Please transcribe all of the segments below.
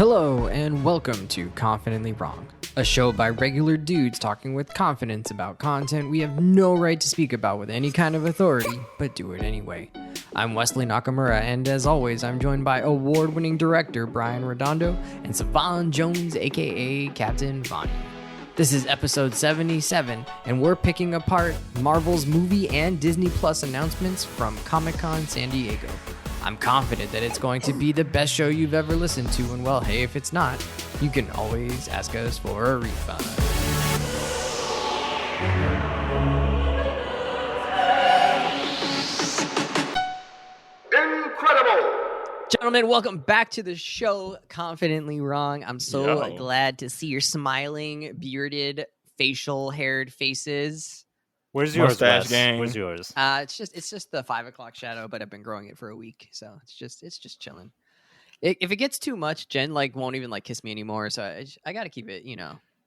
Hello, and welcome to Confidently Wrong, a show by regular dudes talking with confidence about content we have no right to speak about with any kind of authority, but do it anyway. I'm Wesley Nakamura, and as always, I'm joined by award-winning director Brian Redondo and Savon Jones, aka Captain Vonnie. This is episode 77, and we're picking apart Marvel's movie and Disney Plus announcements from Comic-Con San Diego. I'm confident that it's going to be the best show you've ever listened to, and well, hey, if it's not, you can always ask us for a refund. Incredible! Gentlemen, welcome back to the show, Confidently Wrong. I'm so glad to see your smiling, bearded, facial-haired faces. Where's yours, Mustache Wes? gang. Where's yours? It's just the 5 o'clock shadow, but I've been growing it for a week, so it's just chilling. If it gets too much, Jen won't even kiss me anymore, so I got to keep it,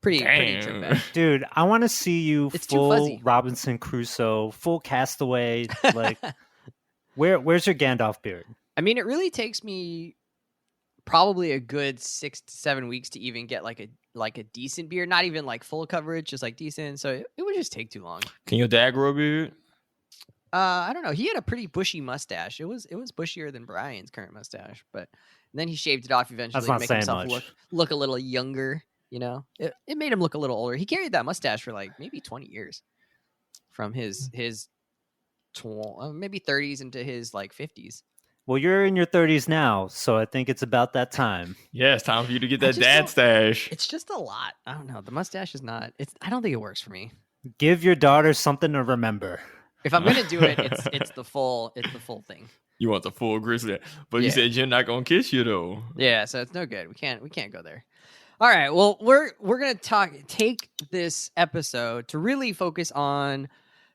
pretty trimmed back. Dude, I want to see you It's too full fuzzy. Robinson Crusoe, full Castaway. Where's your Gandalf beard? I mean, it really takes me probably a good 6 to 7 weeks to even get like a decent beard, not even full coverage, just decent. So it would just take too long. Can your dad grow a beard? I don't know. He had a pretty bushy mustache. It was bushier than Brian's current mustache, but then he shaved it off eventually That's not to make saying himself much. look a little younger. It made him look a little older. He carried that mustache for maybe 20 years, from his maybe 30s into his 50s. Well, you're in your 30s now, so I think it's about that time. Yeah, it's time for you to get I that just dad don't- stash. It's just a lot. I don't know. The mustache is not. I don't think it works for me. Give your daughter something to remember. If I'm gonna do it, it's the full thing. You want the full grizzly, but you Yeah. said you're not gonna kiss you though. Yeah, so it's no good. We can't go there. All right. Well, we're gonna take this episode to really focus on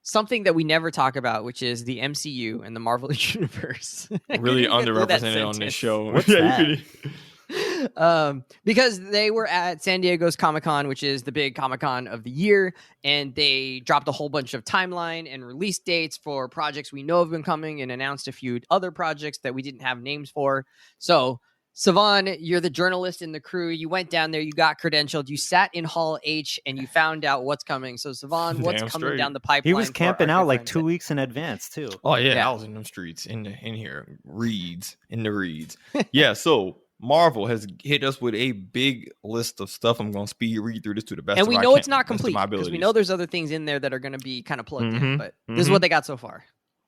something that we never talk about, which is the MCU and the Marvel Universe. Really I couldn't get through that underrepresented on sentence. this show. What's you that? Because they were at San Diego's Comic-Con, which is the big Comic-Con of the year, and they dropped a whole bunch of timeline and release dates for projects we know have been coming and announced a few other projects that we didn't have names for. So, Savon, you're the journalist in the crew. You went down there, you got credentialed, you sat in Hall H, and you found out what's coming. So, Savon, what's Damn coming straight. down the pipeline? He was for camping our out good like friends 2 at- weeks in advance, too. Oh yeah, Yeah. I was in them streets, in here, in the reeds. Yeah, so Marvel has hit us with a big list of stuff. I'm gonna speed read through this to the best. And of we I know can- it's not best of complete my because we abilities. know there's other things in there that are going to be kind of plugged in, Mhm, but this is what they got so far.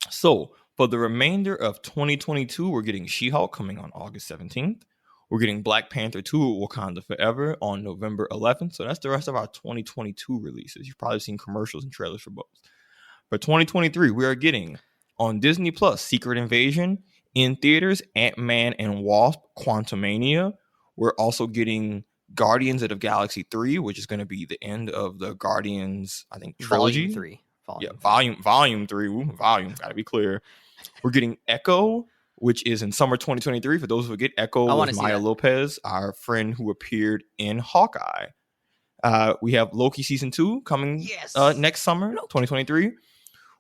So for the remainder of 2022, we're getting She-Hulk coming on August 17th. We're getting Black Panther 2 Wakanda Forever on November 11th. So that's the rest of our 2022 releases. You've probably seen commercials and trailers for both. For 2023, we are getting on Disney Plus Secret Invasion, in theaters Ant-Man and Wasp Quantumania. We're also getting Guardians of the Galaxy 3, which is going to be the end of the Guardians, I think, trilogy. Volume 3. Volume 3. Ooh, volume, gotta be clear. We're getting Echo, which is in summer 2023. For those who forget, Echo I wanna was see Maya that. Lopez, our friend who appeared in Hawkeye. We have Loki season 2 coming Yes. next summer, Loki. 2023.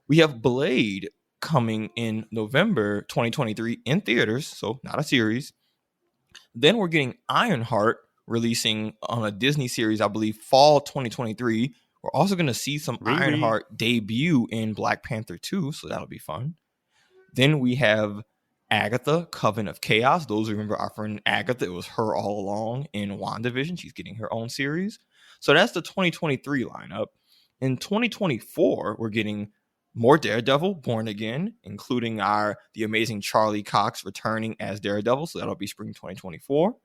We have Blade coming in November 2023 in theaters, so not a series. Then we're getting Ironheart releasing on a Disney series, I believe, fall 2023. We're also going to see some Really? Ironheart debut in Black Panther 2, so that'll be fun. Then we have Agatha, Coven of Chaos. Those who remember our friend Agatha, it was her all along in WandaVision. She's getting her own series. So that's the 2023 lineup. In 2024, we're getting more Daredevil, Born Again, including the amazing Charlie Cox returning as Daredevil. So that'll be spring 2024.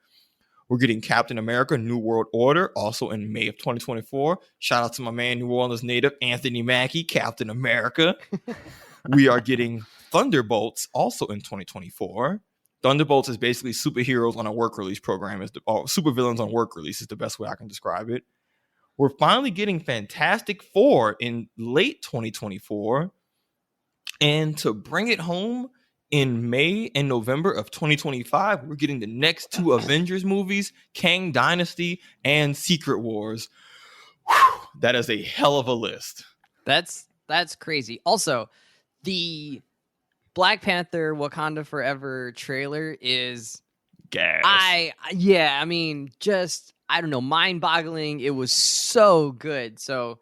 We're getting Captain America, New World Order, also in May of 2024. Shout out to my man, New Orleans native, Anthony Mackie, Captain America. We are getting Thunderbolts, also in 2024. Thunderbolts is basically superheroes on a work release program. Supervillains on work release is the best way I can describe it. We're finally getting Fantastic Four in late 2024. And to bring it home, in May and November of 2025, we're getting the next 2 Avengers movies, Kang Dynasty and Secret Wars. Whew, that is a hell of a list. That's crazy. Also, the Black Panther Wakanda Forever trailer is gas. I mean, just I don't know, mind-boggling. It was so good. So,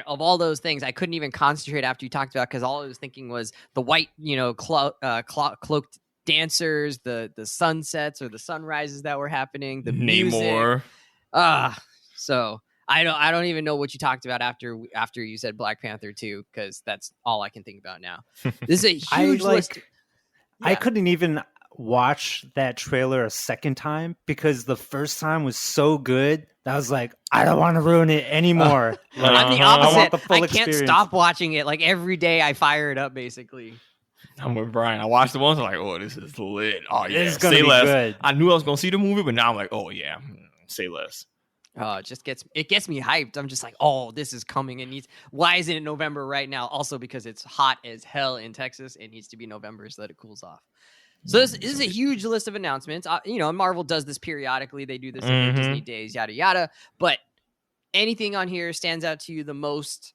of all those things, I couldn't even concentrate after you talked about because all I was thinking was the white, cloaked dancers, the sunsets or the sunrises that were happening, the music. Namor. So I don't even know what you talked about after you said Black Panther 2 because that's all I can think about now. This is a huge list. I couldn't even watch that trailer a second time because the first time was so good that I was like, I don't want to ruin it anymore. I'm the opposite. I want the full I can't experience. stop watching it. Like every day I fire it up basically. I'm with Brian. I watched the ones. I'm like, oh, this is lit. Oh yeah, It's gonna say be less. good. I knew I was gonna see the movie, but now I'm like, oh yeah, say less. Oh, it gets me hyped. I'm just like, oh, this is coming. Why isn't it November right now? Also because it's hot as hell in Texas. It needs to be November so that it cools off. So this is a huge list of announcements. Marvel does this periodically. They do this at their Disney days, yada yada. But anything on here stands out to you the most?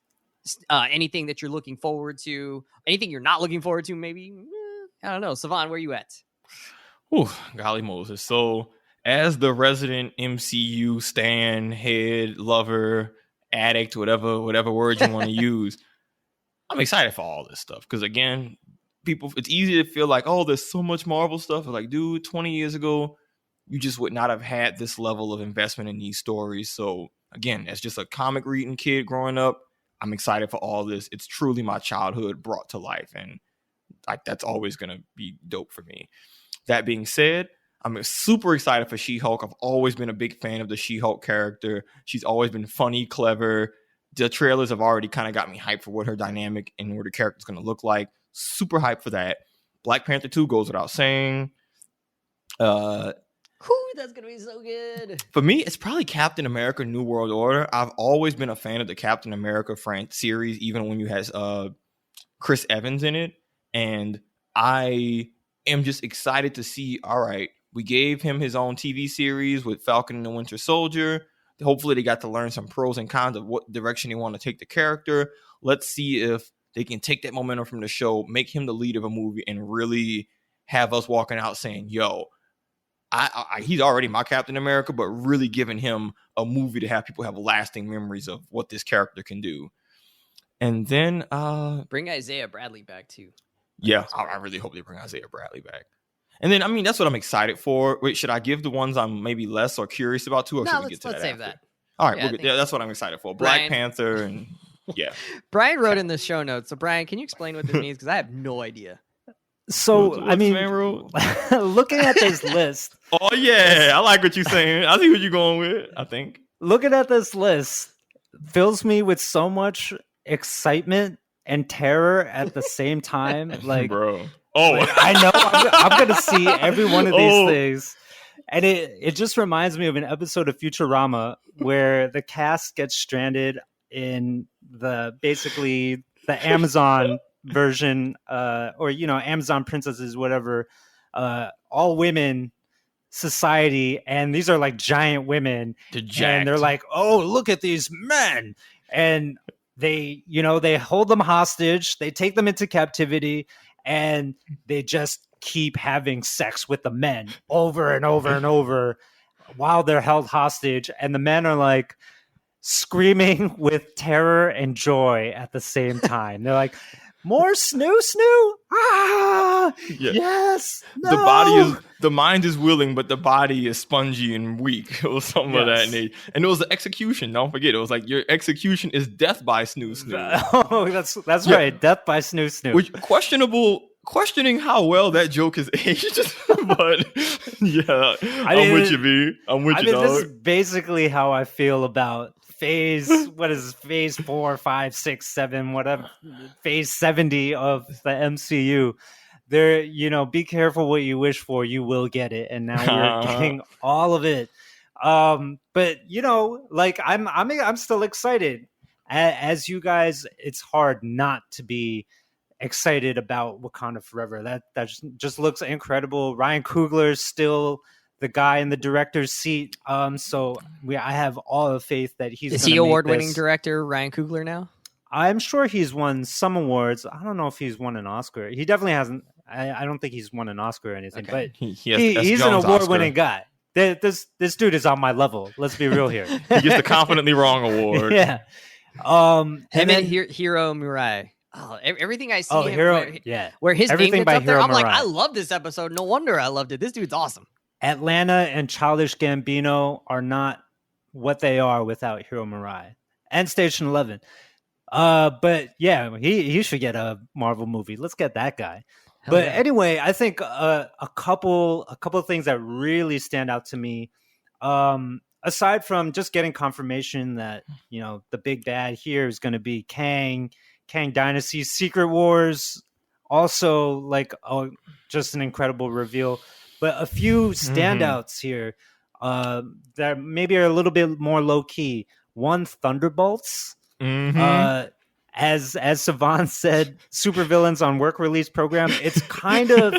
Anything that you're looking forward to? Anything you're not looking forward to? Maybe I don't know. Savon, where you at? Ooh, golly Moses. So as the resident MCU stan, head, lover, addict, whatever word you want to use, I'm excited for all this stuff. Because again, it's easy to feel like, oh, there's so much Marvel stuff. Like, dude, 20 years ago, you just would not have had this level of investment in these stories. So again, as just a comic reading kid growing up, I'm excited for all this. It's truly my childhood brought to life. And that's always going to be dope for me. That being said, I'm super excited for She-Hulk. I've always been a big fan of the She-Hulk character. She's always been funny, clever. The trailers have already kind of got me hyped for what her dynamic and what her character is going to look like. Super hyped for that. Black Panther 2 goes without saying. That's going to be so good. For me, it's probably Captain America New World Order. I've always been a fan of the Captain America series, even when you had Chris Evans in it. And I am just excited to see, all right, we gave him his own TV series with Falcon and the Winter Soldier. Hopefully they got to learn some pros and cons of what direction they want to take the character. Let's see if they can take that momentum from the show, make him the lead of a movie, and really have us walking out saying, yo, he's already my Captain America, but really giving him a movie to have people have lasting memories of what this character can do. And then bring Isaiah Bradley back too. Yeah, I really hope they bring Isaiah Bradley back. And then, I mean, that's what I'm excited for. Wait, should I give the ones I'm maybe less or curious about too, or should we get to that? Let's save that. All right, that's what I'm excited for. Black Panther and yeah. Brian wrote in the show notes. So, Brian, can you explain what this means? Because I have no idea. So, I mean, looking at this list. Oh, yeah. I like what you're saying. I see what you're going with, I think. Looking at this list fills me with so much excitement and terror at the same time. Like, bro. Like, I know I'm going to see every one of these things. And it just reminds me of an episode of Futurama where the cast gets stranded in basically the Amazon version, or Amazon princesses, whatever, all women society, and these are like giant women, and they're like, oh, look at these men, and they hold them hostage, they take them into captivity, and they just keep having sex with the men over and over and over while they're held hostage, and the men are like screaming with terror and joy at the same time. They're like, more snoo. Ah, yeah. Yes. No. The mind is willing, but the body is spongy and weak, or something of that nature. And it was the execution. Don't forget, it was like your execution is death by snoo. Oh, that's right. Death by snoo. Which questioning how well that joke is aged, but yeah, I'm with you, B. I'm with you, dog. This is basically how I feel about phase 4, 5, 6, 7, whatever, phase 70 of the MCU. There, be careful what you wish for, you will get it, and now you're getting all of it. But like I'm still excited. As you guys, it's hard not to be excited about Wakanda Forever. That just looks incredible. Ryan Coogler is still the guy in the director's seat. So I have all the faith that he's. Is he award-winning director Ryan Coogler now? I'm sure he's won some awards. I don't know if he's won an Oscar. He definitely hasn't. I don't think he's won an Oscar or anything, Okay. but He has the S. he's an Jones award-winning Oscar. guy. This dude is on my level. Let's be real here. He gets the Confidently Wrong award. Yeah. Him And then Hiro Murai. Oh, everything I see oh, him Hero, yeah. where his Everything name by gets up there, Hiro I'm like, Murai. I love this episode. No wonder I loved it. This dude's awesome. Atlanta and Childish Gambino are not what they are without Hiro Murai and Station 11. But yeah, he should get a Marvel movie. Let's get that guy. Hell But yeah. anyway, I think a couple of things that really stand out to me, aside from just getting confirmation that the big bad here is going to be Kang Dynasty, Secret Wars, also like just an incredible reveal. But a few standouts here that maybe are a little bit more low key. One, Thunderbolts. As Savon said, supervillains on work release program. It's kind of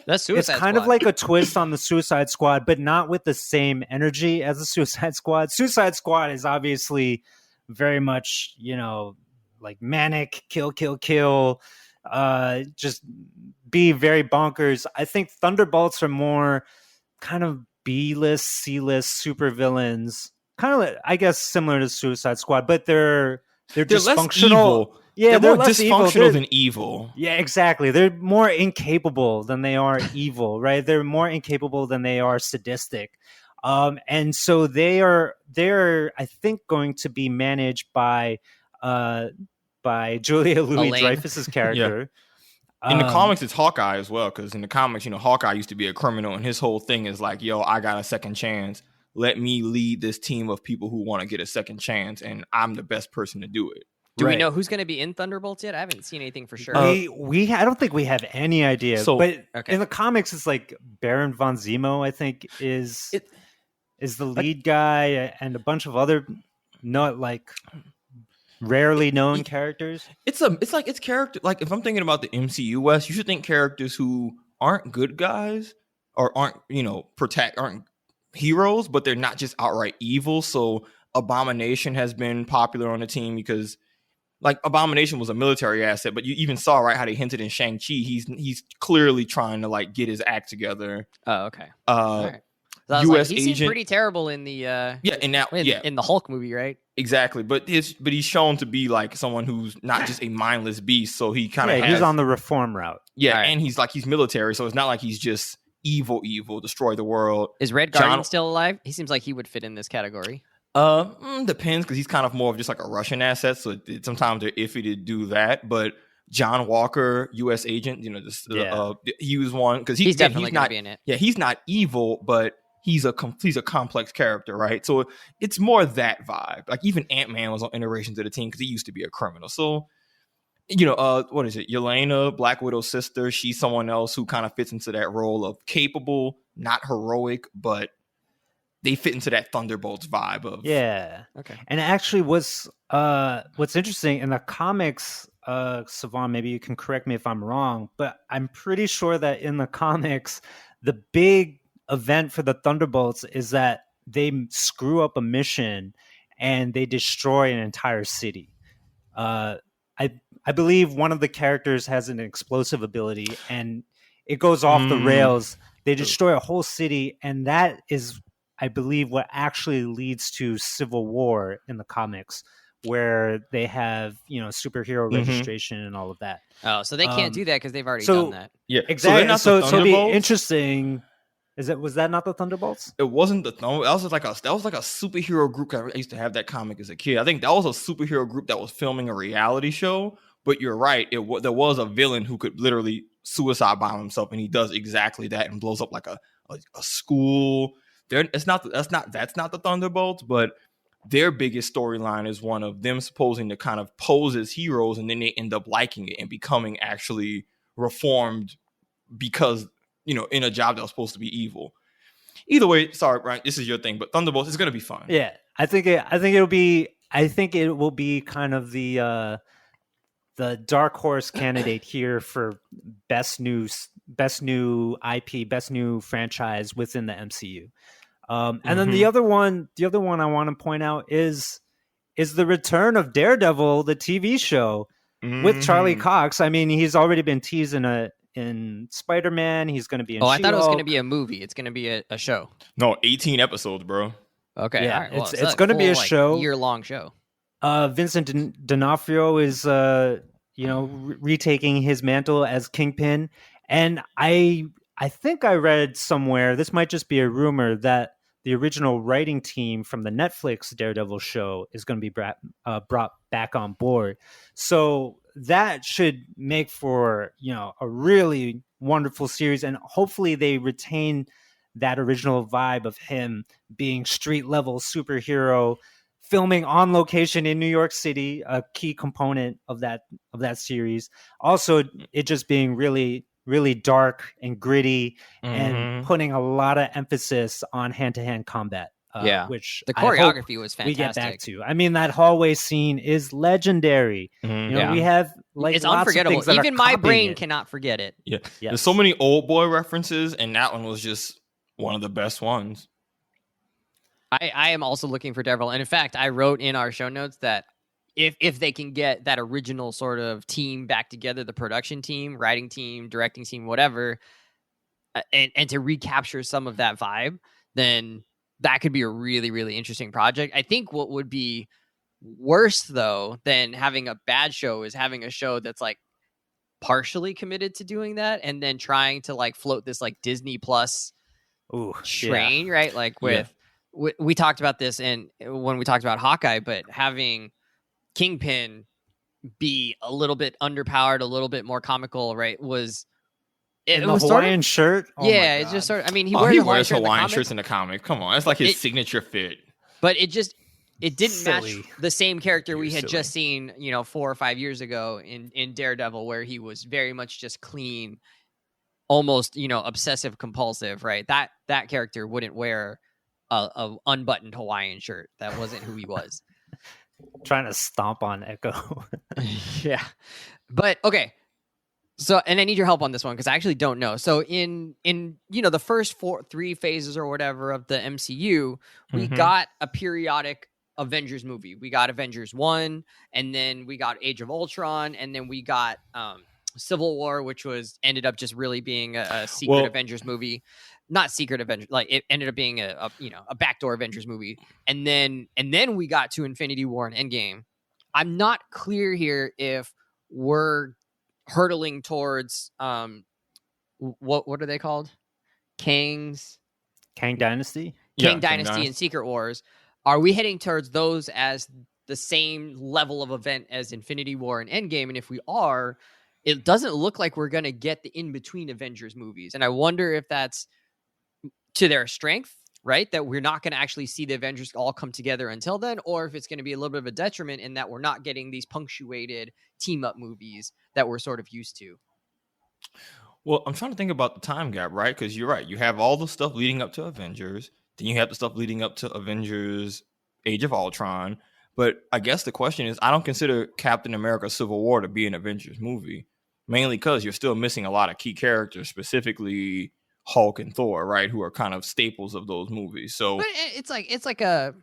That's it's kind of like a twist on the Suicide Squad, but not with the same energy as the Suicide Squad. Suicide Squad is obviously very much like manic, kill, just be very bonkers. I think Thunderbolts are more kind of B-list, C-list supervillains, kind of I guess similar to Suicide Squad, but they're They're dysfunctional. less evil. Yeah, they're more less evil. dysfunctional than evil. Yeah, exactly. They're more incapable than they are evil, right? They're more incapable than they are sadistic. And so they're I think going to be managed by Julia Louis-Dreyfus's character. In the comics, it's Hawkeye as well, because in the comics, Hawkeye used to be a criminal, and his whole thing is like, yo, I got a second chance. Let me lead this team of people who want to get a second chance, and I'm the best person to do it. Do we know who's going to be in Thunderbolts yet? I haven't seen anything for sure. I don't think we have any idea. So- but Okay. in the comics, it's like Baron von Zemo, I think, is the lead guy, and a bunch of other not like rarely known characters. It's character, like if I'm thinking about the MCU West, you should think characters who aren't good guys or aren't aren't heroes, but they're not just outright evil. So Abomination has been popular on the team because like Abomination was a military asset, but you even saw right how they hinted in Shang-Chi. He's clearly trying to like get his act together. Oh, okay. All right. So I was US like, he seemed agent. pretty terrible in the in the Hulk movie, right? Exactly, but he's shown to be like someone who's not just a mindless beast. So he kind of he's on the reform route. Yeah, Right. and he's military, so it's not like he's just evil, destroy the world. Is Red Guardian still alive? He seems like he would fit in this category. Depends, because he's kind of more of just like a Russian asset, so sometimes they're iffy to do that. But John Walker, U.S. agent, he was one because He's definitely he's going to not be in it. Yeah, he's not evil, but he's a complex character, right? So it's more that vibe. Like even Ant-Man was on iterations of the team because he used to be a criminal. So what is it? Yelena, Black Widow's sister. She's someone else who kind of fits into that role of capable, not heroic, but they fit into that Thunderbolts vibe of Okay. And actually, what's interesting in the comics, Savon, maybe you can correct me if I'm wrong, but I'm pretty sure that in the comics, the big event for the Thunderbolts is that they screw up a mission and they destroy an entire city. I believe one of the characters has an explosive ability and it goes off the rails. They destroy a whole city, and that is, I believe, what actually leads to Civil War in the comics, where they have superhero registration and all of that. Oh, so they can't do that because they've already done that. Yeah, Exactly. So it'd be Thunderbolts. interesting. Was that not the Thunderbolts? It wasn't the Thunderbolts. That was like a superhero group. I used to have that comic as a kid. I think that was a superhero group that was filming a reality show. But you're right. There was a villain who could literally suicide bomb himself, and he does exactly that and blows up like a school. That's not the Thunderbolts, but their biggest storyline is one of them supposing to kind of pose as heroes, and then they end up liking it and becoming actually reformed because in a job that was supposed to be evil. Either way, sorry, Brian, this is your thing, but Thunderbolts is going to be fun. Yeah, I think it will be kind of the dark horse candidate here for best new IP, best new franchise within the MCU. And then the other one I want to point out is the return of Daredevil, the TV show with Charlie Cox. I mean, he's already been teased in a in Spider-Man. He's going to be in Oh, I thought it was going to She-Hulk. be a movie. It's going to be a show. No, 18 episodes, bro. Okay, Yeah, all right. Well, it's going to be a show. Year-long show. Vincent D'Onofrio is, retaking his mantle as Kingpin, and I think I read somewhere, this might just be a rumor, that the original writing team from the Netflix Daredevil show is going to be brought back on board. So that should make for, a really wonderful series, and hopefully they retain that original vibe of him being street level superhero, filming on location in New York City, a key component of that series. Also, it just being really, really dark and gritty, and putting a lot of emphasis on hand-to-hand combat. Which the choreography was fantastic. We get back to. I mean, that hallway scene is legendary. We have it's lots unforgettable. Of things that even are my brain it. cannot forget it. Yeah, yes. There's so many old boy references, and that one was just one of the best ones. I am also looking for Daredevil, and in fact, I wrote in our show notes that if they can get that original sort of team back together, the production team, writing team, directing team, whatever, and to recapture some of that vibe, then that could be a really, really interesting project. I think what would be worse, though, than having a bad show is having a show that's like partially committed to doing that and then trying to like float this like Disney Plus train, right? Like we talked about this and when we talked about Hawkeye, but having Kingpin be a little bit underpowered, a little bit more comical, right? It was Hawaiian shirt. Oh yeah, it's just sort of. I mean, he wears Hawaiian shirts in the comic. Come on, that's like his signature fit. But it didn't Silly. match the same character we had just seen, 4 or 5 years ago in Daredevil, where he was very much just clean, almost obsessive compulsive, right? That character wouldn't wear a unbuttoned Hawaiian shirt. That wasn't who he was. Trying to stomp on Echo. Yeah, but okay. So, and I need your help on this one because I actually don't know. So in the first 3 phases or whatever of the MCU, we got a periodic Avengers movie. We got Avengers 1, and then we got Age of Ultron, and then we got Civil War, which ended up just really being a secret Avengers movie. Not secret Avengers, like it ended up being a backdoor Avengers movie. And then we got to Infinity War and Endgame. I'm not clear here if we're hurtling towards what are they called? Kang Dynasty? King Dynasty and Secret Wars. Are we heading towards those as the same level of event as Infinity War and Endgame? And if we are, it doesn't look like we're going to get the in-between Avengers movies. And I wonder if that's to their strength, right? That we're not going to actually see the Avengers all come together until then, or if it's going to be a little bit of a detriment in that we're not getting these punctuated team-up movies that we're sort of used to. Well, I'm trying to think about the time gap, right? Because you're right. You have all the stuff leading up to Avengers. Then you have the stuff leading up to Avengers Age of Ultron. But I guess the question is, I don't consider Captain America Civil War to be an Avengers movie, mainly because you're still missing a lot of key characters, specifically Hulk and Thor, right? Who are kind of staples of those movies. So but it's like a,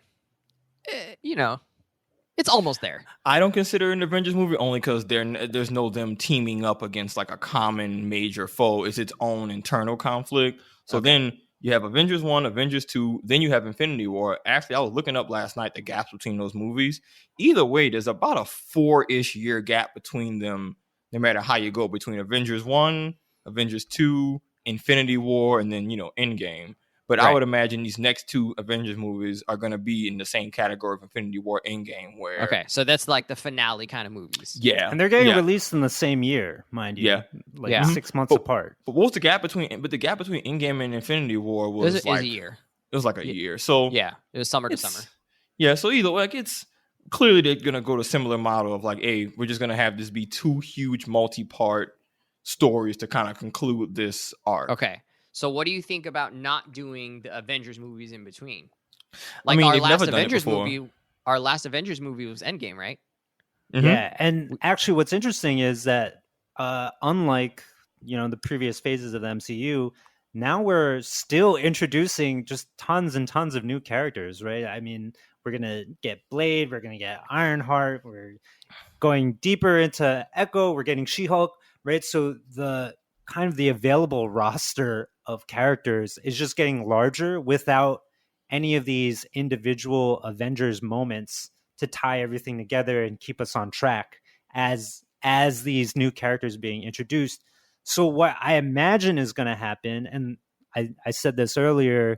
it's almost there. I don't consider it an Avengers movie only because there's no them teaming up against like a common major foe. It's its own internal conflict. So then you have Avengers 1, Avengers 2, then you have Infinity War. Actually, I was looking up last night the gaps between those movies. Either way, there's about a 4-ish year gap between them, no matter how you go, between Avengers 1, Avengers 2, Infinity War, and then, Endgame. But right. I would imagine these next 2 Avengers movies are going to be in the same category of Infinity War, Endgame. Where so that's like the finale kind of movies. Yeah, and they're getting released in the same year, mind you. Yeah, 6 months apart. But what was the gap between? But the gap between Endgame and Infinity War was like a year. It was like a year. So yeah, it was summer to summer. Yeah, so either way, it's clearly they're going to go to a similar model of like, hey, we're just going to have this be 2 huge multi-part stories to kind of conclude this arc. Okay. So what do you think about not doing the Avengers movies in between? Like our last Avengers movie was Endgame, right? Mm-hmm. Yeah, and actually what's interesting is that unlike, the previous phases of the MCU, now we're still introducing just tons and tons of new characters, right? I mean, we're going to get Blade, we're going to get Ironheart, we're going deeper into Echo, we're getting She-Hulk, right? So the kind of the available roster of characters is just getting larger without any of these individual Avengers moments to tie everything together and keep us on track as these new characters being introduced. So what I imagine is going to happen, and I said this earlier,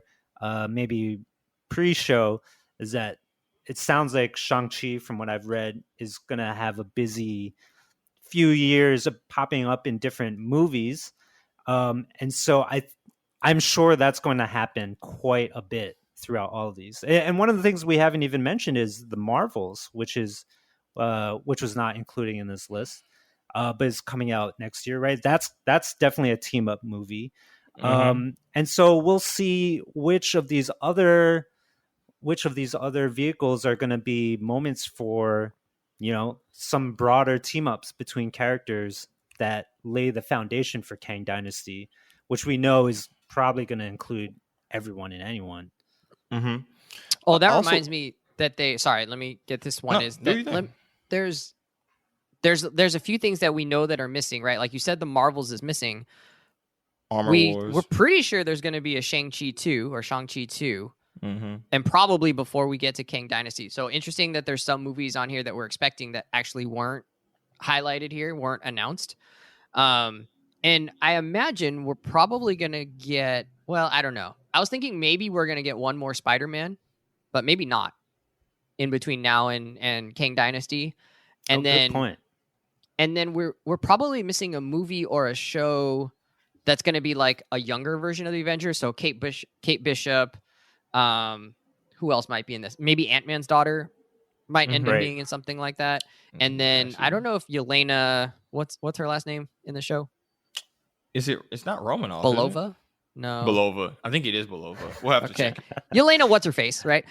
maybe pre-show, is that it sounds like Shang-Chi, from what I've read, is going to have a busy few years of popping up in different movies. And so I'm sure that's going to happen quite a bit throughout all of these. And one of the things we haven't even mentioned is the Marvels, which was not including in this list, but is coming out next year, right? That's definitely a team up movie. And so we'll see which of these other vehicles are going to be moments for, some broader team ups between characters that lay the foundation for Kang Dynasty, which we know is probably going to include everyone and anyone. Oh, that reminds me that sorry, let me get this one. There's a few things that we know that are missing, right? Like you said, the Marvels is missing. We're pretty sure there's going to be a Shang-Chi 2 or Shang-Chi 2. And probably before we get to Kang Dynasty. So interesting that there's some movies on here that we're expecting that actually weren't highlighted here, weren't announced. And I imagine we're probably going to get, well, I don't know. I was thinking maybe we're going to get one more Spider-Man, but maybe not in between now and Kang Dynasty. And good point. And then we're probably missing a movie or a show that's going to be like a younger version of the Avengers. So Kate Bishop, who else might be in this? Maybe Ant-Man's daughter might end up being in something like that. And then I don't know if Yelena, what's her last name in the show? It's not Romanoff. Belova? No. Belova. I think it is Belova. We'll have to check. Yelena, what's her face, right?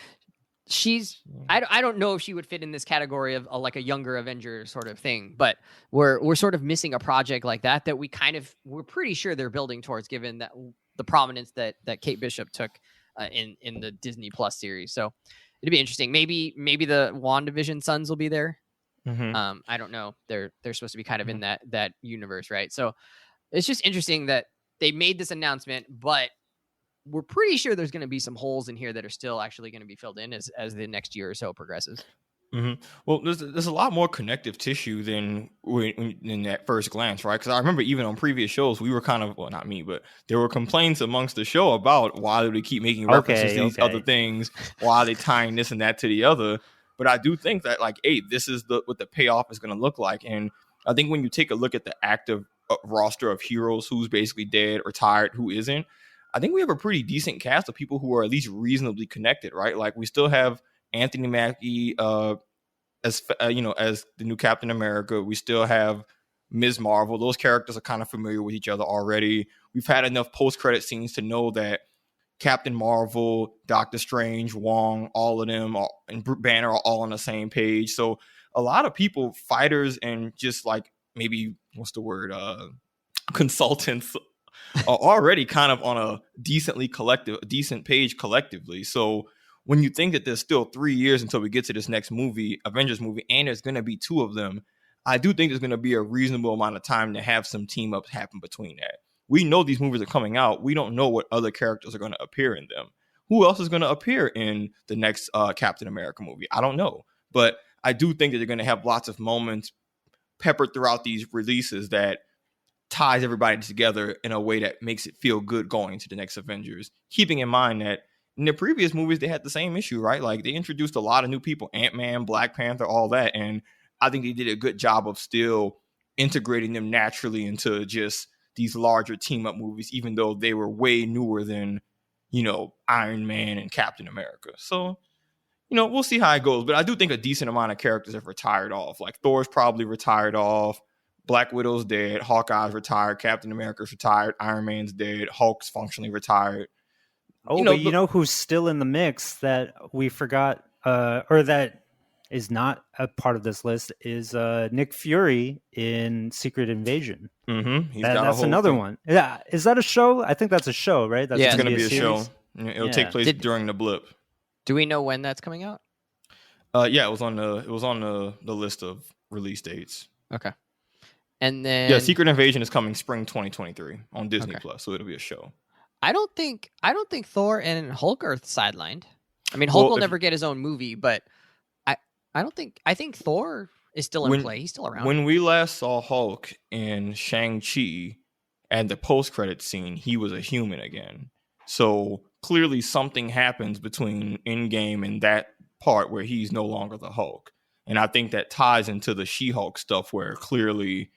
I don't know if she would fit in this category of like a younger Avenger sort of thing, but we're sort of missing a project like that we're pretty sure they're building towards, given that the prominence that Kate Bishop took in the Disney Plus series. So it'd be interesting. Maybe the WandaVision sons will be there. I don't know. They're supposed to be kind of in that universe, right? So it's just interesting that they made this announcement, but we're pretty sure there's going to be some holes in here that are still actually going to be filled in as the next year or so progresses. Well, there's a lot more connective tissue than in that first glance, right? Because I remember even on previous shows, we were kind of, well, not me, but there were complaints amongst the show about why do they keep making references to these other things? Why are they tying this and that to the other? But I do think that, like, hey, this is what the payoff is going to look like. And I think when you take a look at the active roster of heroes, who's basically dead or tired, who isn't, I think we have a pretty decent cast of people who are at least reasonably connected, right? Like, we still have Anthony Mackie as the new Captain America. We still have Ms. Marvel. Those characters are kind of familiar with each other already. We've had enough post-credit scenes to know that Captain Marvel, Doctor Strange, Wong, all of them and Banner are all on the same page. So a lot of people, fighters and just like maybe, consultants are already kind of on a decent page collectively. So when you think that there's still 3 years until we get to this next movie, Avengers movie, and there's going to be 2 of them, I do think there's going to be a reasonable amount of time to have some team ups happen between that. We know these movies are coming out. We don't know what other characters are going to appear in them. Who else is going to appear in the next Captain America movie? I don't know. But I do think that they're going to have lots of moments peppered throughout these releases that ties everybody together in a way that makes it feel good going to the next Avengers. Keeping in mind that in the previous movies, they had the same issue, right? Like, they introduced a lot of new people, Ant-Man, Black Panther, all that. And I think they did a good job of still integrating them naturally into just these larger team-up movies, even though they were way newer than, Iron Man and Captain America. So, we'll see how it goes. But I do think a decent amount of characters have retired off. Like, Thor's probably retired off. Black Widow's dead. Hawkeye's retired. Captain America's retired. Iron Man's dead. Hulk's functionally retired. But who's still in the mix that we forgot, or that is not a part of this list, is Nick Fury in Secret Invasion. That's another one. Yeah, is that a show? I think that's a show, right? That's it's going to be a show. It'll take place during the blip. Do we know when that's coming out? Yeah, it was on the list of release dates. Okay. And then Yeah, Secret Invasion is coming spring 2023 on Disney Plus, so it'll be a show. I don't think Thor and Hulk are sidelined. I mean, Hulk will never get his own movie, but I think Thor is still in play. He's still around. When we last saw Hulk in Shang-Chi and the post-credit scene, he was a human again. So clearly something happens between Endgame and that part where he's no longer the Hulk. And I think that ties into the She-Hulk stuff where clearly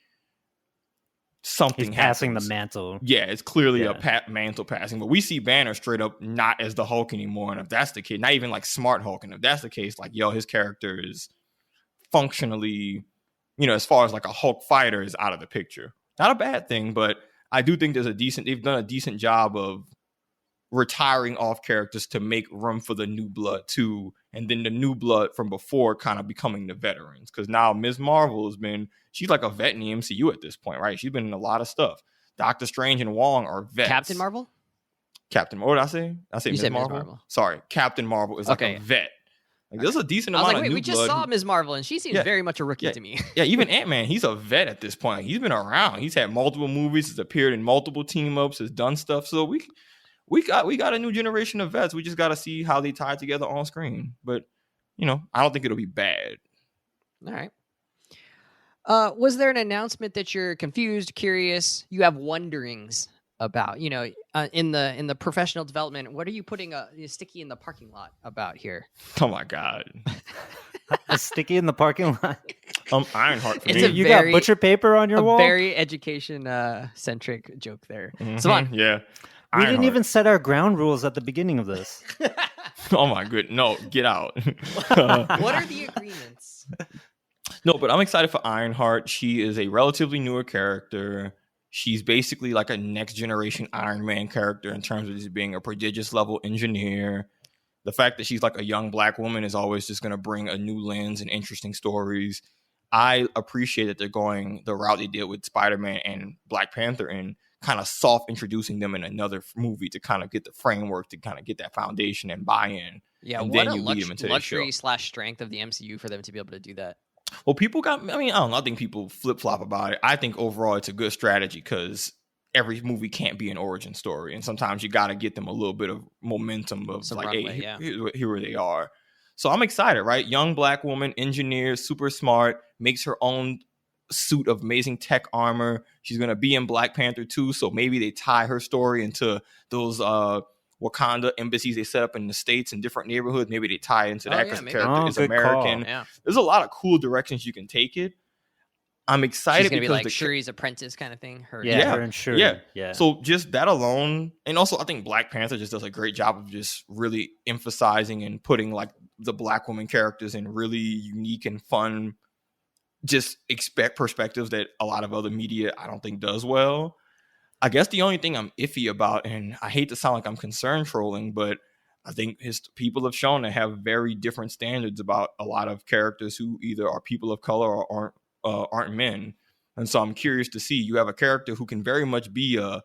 something He's passing happens. the mantle. Yeah, it's clearly a mantle passing. But we see Banner straight up not as the Hulk anymore. And if that's the case, not even like Smart Hulk. And if that's the case, like, yo, his character is functionally, as far as like a Hulk fighter, is out of the picture. Not a bad thing, but I do think they've done a decent job of retiring off characters to make room for the new blood too, and then the new blood from before kind of becoming the veterans. Because now Ms. Marvel she's like a vet in the MCU at this point, right? She's been in a lot of stuff. Doctor Strange and Wong are vets. Captain Marvel? What did I say? I say Ms. Marvel? Marvel. Sorry, Captain Marvel is like a vet. Like, there's a decent amount of new blood. We just saw Ms. Marvel, and she seems very much a rookie to me. Yeah, even Ant-Man, he's a vet at this point. He's been around. He's had multiple movies. He's appeared in multiple team-ups. Has done stuff. So we got a new generation of vets. We just got to see how they tie together on screen. But, I don't think it'll be bad. All right. Was there an announcement that you're confused, curious, you have wonderings about? In the professional development, what are you putting a sticky in the parking lot about here? Oh my God. A sticky in the parking lot. Ironheart for It's me. You got butcher paper on your wall? Very education centric joke there. Savon. Yeah. We didn't even set our ground rules at the beginning of this. Oh my goodness. No, get out. What are the agreements? No, but I'm excited for Ironheart. She is a relatively newer character. She's basically like a next generation Iron Man character in terms of just being a prodigious level engineer. The fact that she's like a young black woman is always just going to bring a new lens and interesting stories. I appreciate that they're going the route they did with Spider-Man and Black Panther and kind of soft introducing them in another movie to kind of get the framework, to kind of get that foundation and buy-in. Yeah, and what then a you lead them into luxury / strength of the MCU for them to be able to do that. Well, I don't know. I think people flip-flop about it. I think overall it's a good strategy because every movie can't be an origin story. And sometimes you got to get them a little bit of momentum of some like, runway, hey, here where they are. So I'm excited, right? Young black woman, engineer, super smart, makes her own suit of amazing tech armor. She's going to be in Black Panther 2. So maybe they tie her story into those Wakanda embassies they set up in the States in different neighborhoods. Maybe they tie into that because the character is American. Yeah. There's a lot of cool directions you can take it. I'm excited. She's going to be like Shuri's apprentice kind of thing. Her and Shuri. Yeah. So just that alone. And also I think Black Panther just does a great job of just really emphasizing and putting like the black woman characters in really unique and fun, just perspectives that a lot of other media I don't think does well. I guess the only thing I'm iffy about, and I hate to sound like I'm concern trolling, but I think people have shown to have very different standards about a lot of characters who either are people of color or aren't men. And so I'm curious to see, you have a character who can very much be a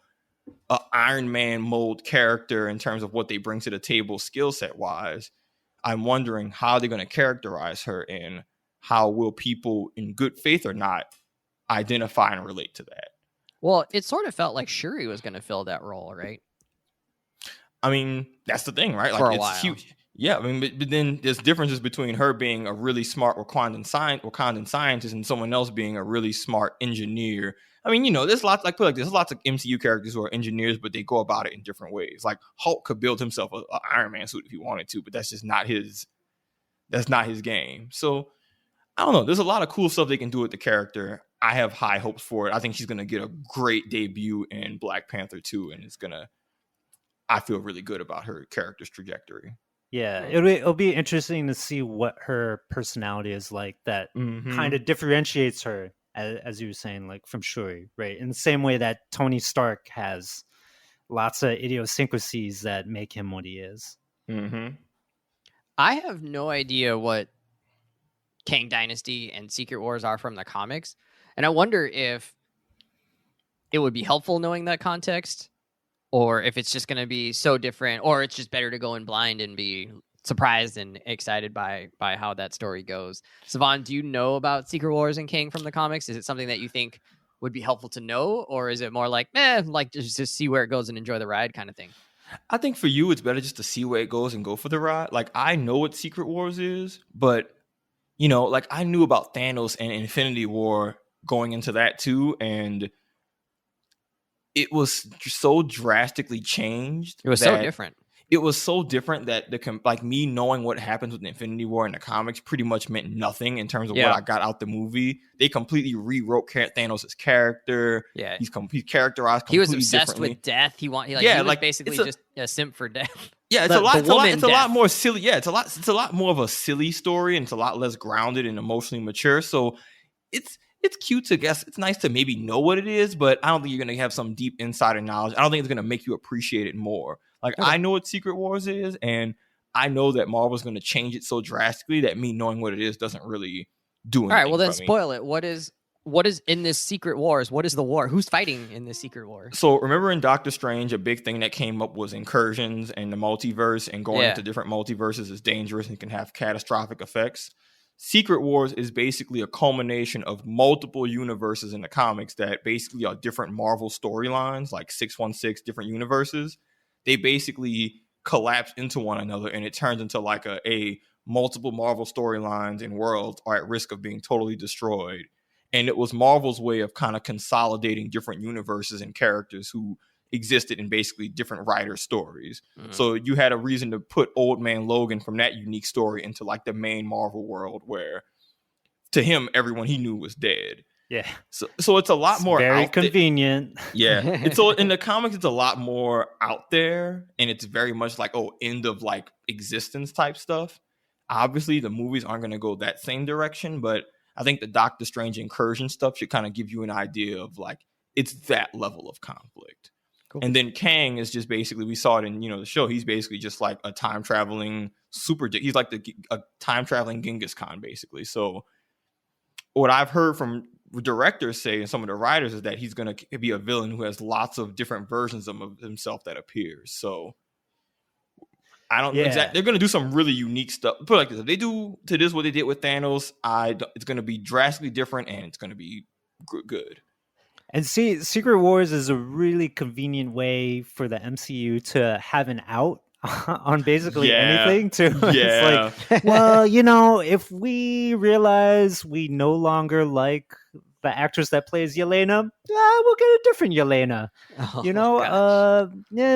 Iron Man mold character in terms of what they bring to the table skill set wise. I'm wondering how they're going to characterize her and how will people in good faith or not identify and relate to that. Well, it sort of felt like Shuri was going to fill that role, right? I mean, that's the thing, right? Like, for a it's while. Huge. Yeah, I mean, but then there's differences between her being a really smart Wakandan scientist and someone else being a really smart engineer. I mean, there's lots there's lots of MCU characters who are engineers, but they go about it in different ways. Like Hulk could build himself an Iron Man suit if he wanted to, but that's just not his. That's not his game. So I don't know. There's a lot of cool stuff they can do with the character. I have high hopes for it. I think she's gonna get a great debut in Black Panther 2, and I feel really good about her character's trajectory. Yeah, it'll be interesting to see what her personality is like that kind of differentiates her, as you were saying, like from Shuri, right? In the same way that Tony Stark has lots of idiosyncrasies that make him what he is. Mm-hmm. I have no idea what Kang Dynasty and Secret Wars are from the comics, and I wonder if it would be helpful knowing that context, or if it's just going to be so different, or it's just better to go in blind and be surprised and excited by how that story goes. Savon, do you know about Secret Wars and Kang from the comics? Is it something that you think would be helpful to know, or is it more like, like just see where it goes and enjoy the ride kind of thing? I think for you, it's better just to see where it goes and go for the ride. Like, I know what Secret Wars is, but, like, I knew about Thanos and Infinity War going into that too, and it was so drastically changed. It was so different. It was so different that me knowing what happens with Infinity War in the comics pretty much meant nothing in terms of what I got out the movie. They completely rewrote Thanos' character. Yeah, he's characterized completely. He was obsessed with death. He was basically just a simp for death. Yeah, it's a lot more silly. Yeah, it's a lot more of a silly story, and it's a lot less grounded and emotionally mature. So it's cute to guess. It's nice to maybe know what it is, but I don't think you're going to have some deep insider knowledge. I don't think it's going to make you appreciate it more. Like, I know what Secret Wars is, and I know that Marvel's going to change it so drastically that me knowing what it is doesn't really do anything. All right, well then spoil it. What is in this Secret Wars? What is the war? Who's fighting in this Secret War? So remember in Doctor Strange, a big thing that came up was incursions and the multiverse, and going into different multiverses is dangerous and can have catastrophic effects. Secret Wars is basically a culmination of multiple universes in the comics that basically are different Marvel storylines, like 616 different universes. They basically collapse into one another, and it turns into like a multiple Marvel storylines and worlds are at risk of being totally destroyed. And it was Marvel's way of kind of consolidating different universes and characters who existed in basically different writer stories. Mm-hmm. So you had a reason to put Old Man Logan from that unique story into like the main Marvel world, where to him, everyone he knew was dead. Yeah. So it's a lot more very convenient. Yeah. And so in the comics, it's a lot more out there, and it's very much like, end of like existence type stuff. Obviously, the movies aren't going to go that same direction, but I think the Doctor Strange incursion stuff should kind of give you an idea of like, it's that level of conflict. Cool. And then Kang is just basically, we saw it in, the show, he's basically just like a time traveling he's like a time traveling Genghis Khan, basically. So what I've heard from directors say and some of the writers is that he's going to be a villain who has lots of different versions of himself that appears. So I don't exactly. They're going to do some really unique stuff. Put it like this: if they do to this what they did with Thanos, it's going to be drastically different, and it's going to be good. And see, Secret Wars is a really convenient way for the MCU to have an out on basically anything too. Yeah. It's like, well, if we realize we no longer like the actress that plays Yelena, we'll get a different Yelena.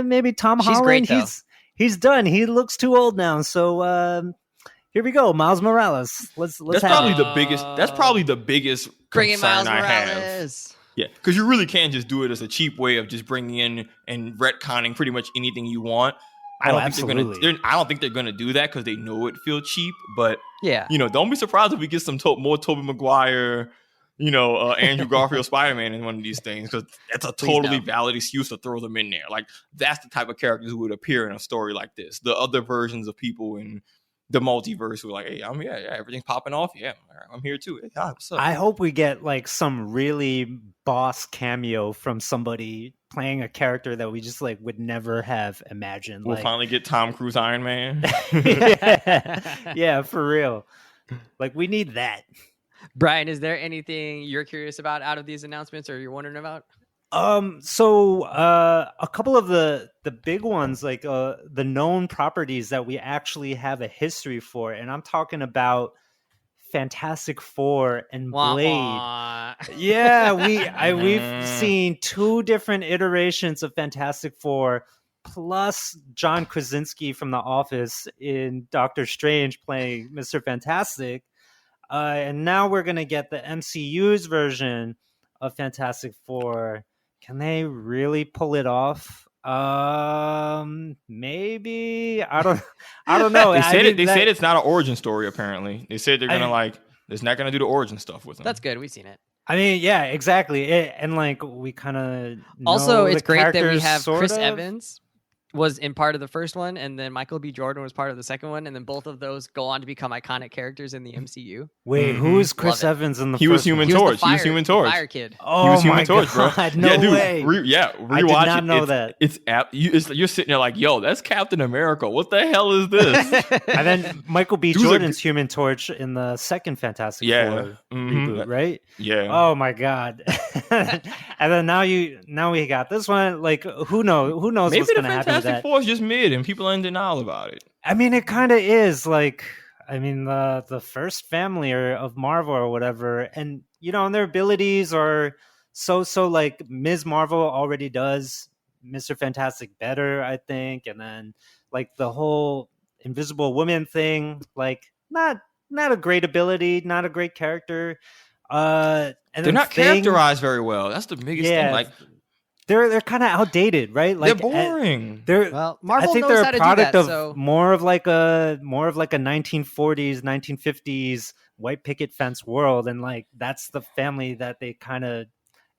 Maybe Tom Holland. Great, he's done. He looks too old now. So here we go, Miles Morales. Let's. That's probably the biggest. That's probably the biggest bringing concern Miles I Morales. Have. Yeah, because you really can just do it as a cheap way of just bringing in and retconning pretty much anything you want. I don't think they're gonna do that because they know it feels cheap. But don't be surprised if we get some more Tobey Maguire, Andrew Garfield Spider-Man in one of these things, because that's a totally valid excuse to throw them in there. Like, that's the type of characters who would appear in a story like this. The other versions of people in the multiverse who are like, hey, everything's popping off. Yeah, I'm here too. Hey, what's up? I hope we get like some really boss cameo from somebody playing a character that we just like would never have imagined. We'll finally get Tom Cruise Iron Man. yeah, for real. Like, we need that. Brian, is there anything you're curious about out of these announcements, or you're wondering about? So a couple of the big ones, like the known properties that we actually have a history for, and I'm talking about Fantastic Four and Blade. Yeah, we've seen 2 different iterations of Fantastic Four, plus John Krasinski from The Office in Doctor Strange playing Mr. Fantastic. And now we're gonna get the MCU's version of Fantastic Four. Can they really pull it off? Maybe. I don't know. They said it's not an origin story. Apparently, they said they're gonna it's not gonna do the origin stuff with them. That's good. We've seen it. I mean, yeah, exactly. And like, we kind of also, it's great that we have Chris Evans was in part of the first one, and then Michael B. Jordan was part of the second one, and then both of those go on to become iconic characters in the MCU. Wait, who is Chris Evans in the He was Human Torch. He was Human Torch. Fire kid. Oh, he was Human my Torch, God, bro. No way. Rewatch I did not know that. You're sitting there like, yo, that's Captain America. What the hell is this? And then Michael B. Jordan's Human Torch in the second Fantastic Four reboot, right? Yeah. Oh my God. And then now we got this one. Like, who knows Maybe what's the going to happen with Fantastic that. Four is just mid and people are in denial about it. I mean, it kind of is. Like, I mean, the first family of Marvel or whatever, and and their abilities are so like Ms. Marvel already does Mr. Fantastic better, I think, and then like the whole Invisible Woman thing, like not a great ability, not a great character. And They're then not characterized very well. That's the biggest thing. Like, they're kind of outdated, right? Like they're boring. Well, Marvel I think knows they're how a to do product that, of so more of like a 1940s, 1950s white picket fence world, and like that's the family that they kind of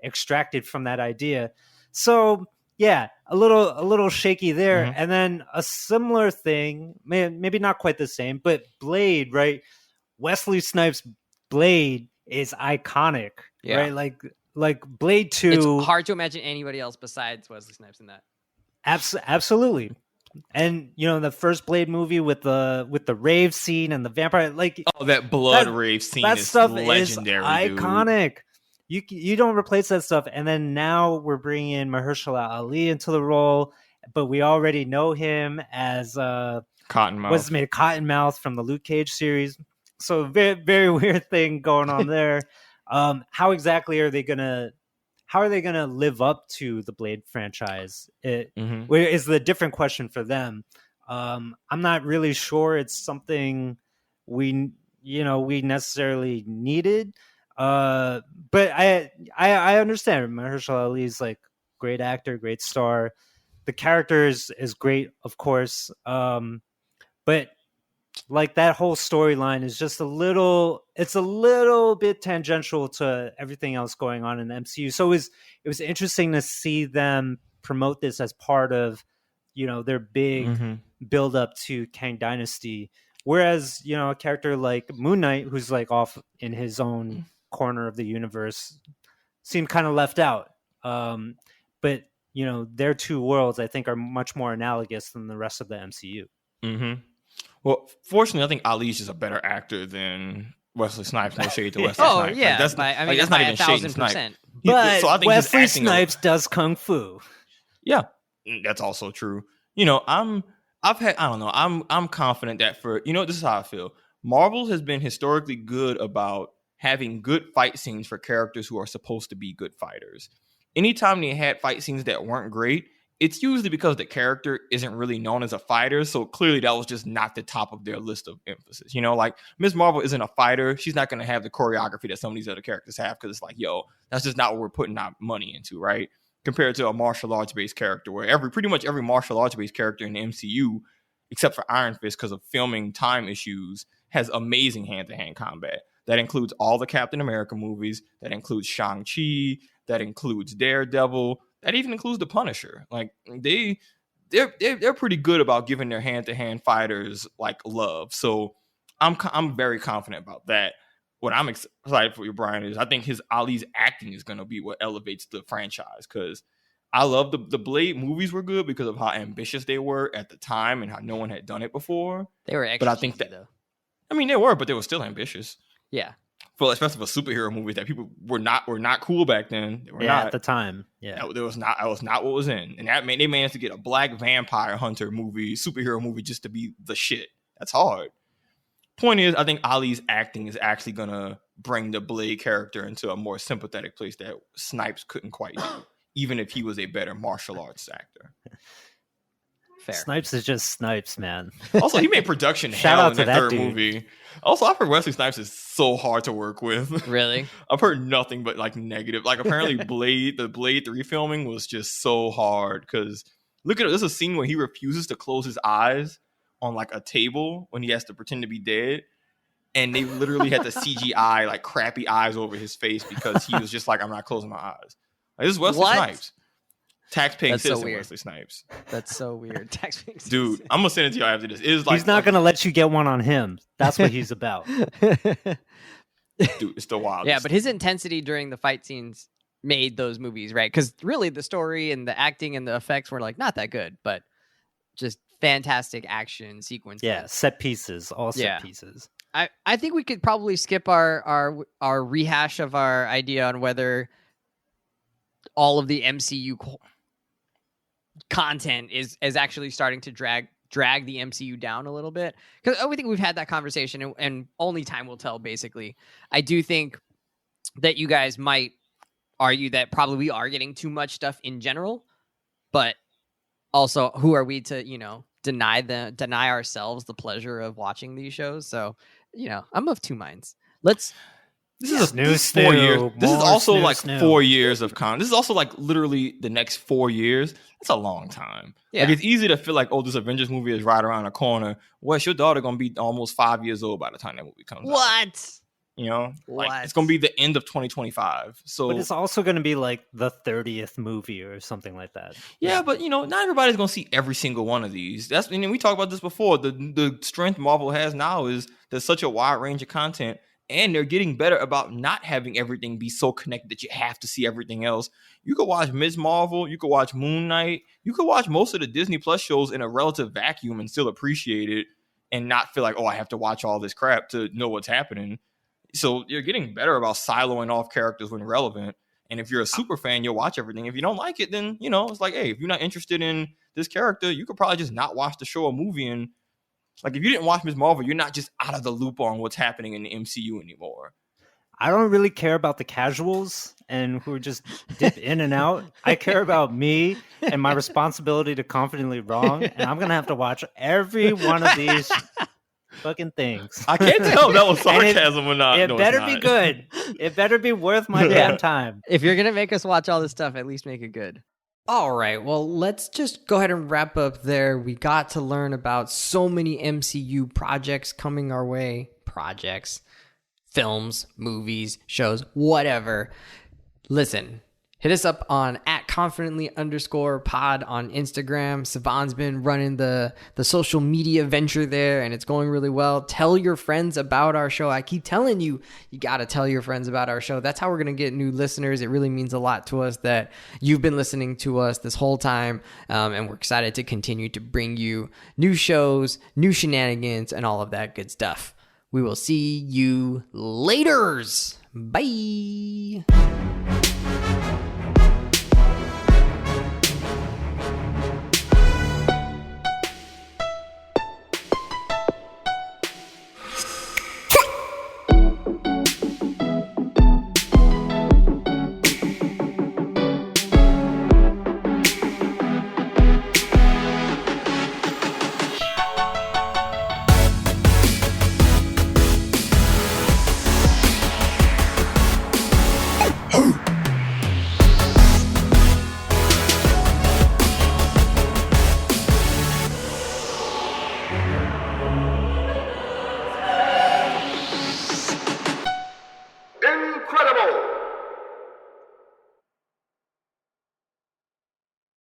extracted from that idea. So yeah, a little shaky there. Mhm. And then a similar thing, maybe not quite the same, but Blade, right? Wesley Snipes' Blade is iconic, Yeah. right? Like Blade 2. it's hard to imagine anybody else besides Wesley Snipes in that. Absolutely. And the first Blade movie with the rave scene and the vampire, like that blood rave scene that is stuff legendary, is iconic. You don't replace that stuff. And then now we're bringing in Mahershala Ali into the role, but we already know him as Cottonmouth. what's made Cottonmouth from the Luke Cage series. So very, very weird thing going on there. How exactly are they gonna live up to the Blade franchise? Is the different question for them. I'm not really sure it's something we necessarily needed. But I understand. Mahershala Ali's like great actor, great star. The character is great, of course. But like that whole storyline is just a little bit tangential to everything else going on in the MCU. So it was interesting to see them promote this as part of their big build up to Kang Dynasty. Whereas, a character like Moon Knight, who's like off in his own corner of the universe, seemed kind of left out. But their two worlds, I think, are much more analogous than the rest of the MCU. Mm-hmm. Well, fortunately, I think Ali's just a better actor than Wesley Snipes. No shade to Wesley Snipes. Oh yeah, that's not even shade. But so I think Wesley Snipes does kung fu. Yeah, that's also true. I'm confident that this is how I feel. Marvel has been historically good about having good fight scenes for characters who are supposed to be good fighters. Anytime they had fight scenes that weren't great, it's usually because the character isn't really known as a fighter. So clearly that was just not the top of their list of emphasis. Like Ms. Marvel isn't a fighter. She's not going to have the choreography that some of these other characters have, because it's like, that's just not what we're putting our money into, right? Compared to a martial arts based character where pretty much every martial arts based character in the MCU, except for Iron Fist because of filming time issues, has amazing hand-to-hand combat. That includes all the Captain America movies. That includes Shang-Chi. That includes Daredevil. That even includes the Punisher. Like they're pretty good about giving their hand-to-hand fighters like love. So I'm very confident about that. What I'm excited for you, Brian, is I think Ali's acting is going to be what elevates the franchise, because I love the Blade movies were good because of how ambitious they were at the time and how no one had done it before. They were extra, but I think cheesy, though. I mean, they were, but they were still ambitious. Yeah. Especially for superhero movies that people were not cool back then. They were not at the time. Yeah, that was not what was in, and they managed to get a black vampire hunter superhero movie just to be the shit. That's hard. Point is, I think Ali's acting is actually gonna bring the Blade character into a more sympathetic place that Snipes couldn't quite do, even if he was a better martial arts actor. Fair. Snipes is just Snipes, man. Also, he made production hell in that third movie. Also, I've heard Wesley Snipes is so hard to work with. Really? I've heard nothing but like negative. Like apparently the Blade 3 filming was just so hard, because look at it. There's a scene where he refuses to close his eyes on like a table when he has to pretend to be dead. And they literally had to CGI like crappy eyes over his face because he was just like, I'm not closing my eyes. Like, this is Wesley Snipes. Taxpaying citizen Wesley Snipes. That's so weird. Taxpaying Dude, I'm gonna send it to you after this. It's like, he's not gonna let you get one on him. That's what he's about. Dude, it's the wildest. Yeah, but his intensity during the fight scenes made those movies, right? Because really the story and the acting and the effects were like not that good, but just fantastic action sequences. Yeah, set pieces, all set pieces. I think we could probably skip our rehash of our idea on whether all of the MCU content is actually starting to drag the MCU down a little bit, because I think we've had that conversation, and only time will tell. Basically, I do think that you guys might argue that probably we are getting too much stuff in general, but also, who are we to deny ourselves the pleasure of watching these shows? So, I'm of two minds. This is 4 years. This is also like 4 years of content. This is also like literally the next 4 years. That's a long time. Yeah. Like, it's easy to feel like, oh, this Avengers movie is right around the corner. Wes, your daughter gonna be almost 5 years old by the time that movie comes out. What? It's gonna be the end of 2025. So, but it's also gonna be like the 30th movie or something like that. Yeah, but not everybody's gonna see every single one of these. We talked about this before. The strength Marvel has now is there's such a wide range of content. And they're getting better about not having everything be so connected that you have to see everything else. You could watch Ms. Marvel, you could watch Moon Knight, you could watch most of the Disney Plus shows in a relative vacuum and still appreciate it and not feel like, oh, I have to watch all this crap to know what's happening. So you're getting better about siloing off characters when relevant. And if you're a super fan, you'll watch everything. If you don't like it, then, it's like, hey, if you're not interested in this character, you could probably just not watch the show or movie. And like, if you didn't watch Ms. Marvel, you're not just out of the loop on what's happening in the MCU anymore. I don't really care about the casuals and who just dip in and out. I care about me and my responsibility to confidently wrong. And I'm going to have to watch every one of these fucking things. I can't tell if that was sarcasm or not. It better be good. It better be worth my damn time. If you're going to make us watch all this stuff, at least make it good. All right, well, let's just go ahead and wrap up there. We got to learn about so many MCU projects coming our way. Projects, films, movies, shows, whatever. Listen, hit us up on @confidently_pod on Instagram. Savon's been running the social media venture there, and it's going really well. Tell your friends about our show. I keep telling you, you got to tell your friends about our show. That's how we're going to get new listeners. It really means a lot to us that you've been listening to us this whole time, and we're excited to continue to bring you new shows, new shenanigans, and all of that good stuff. We will see you laters. Bye.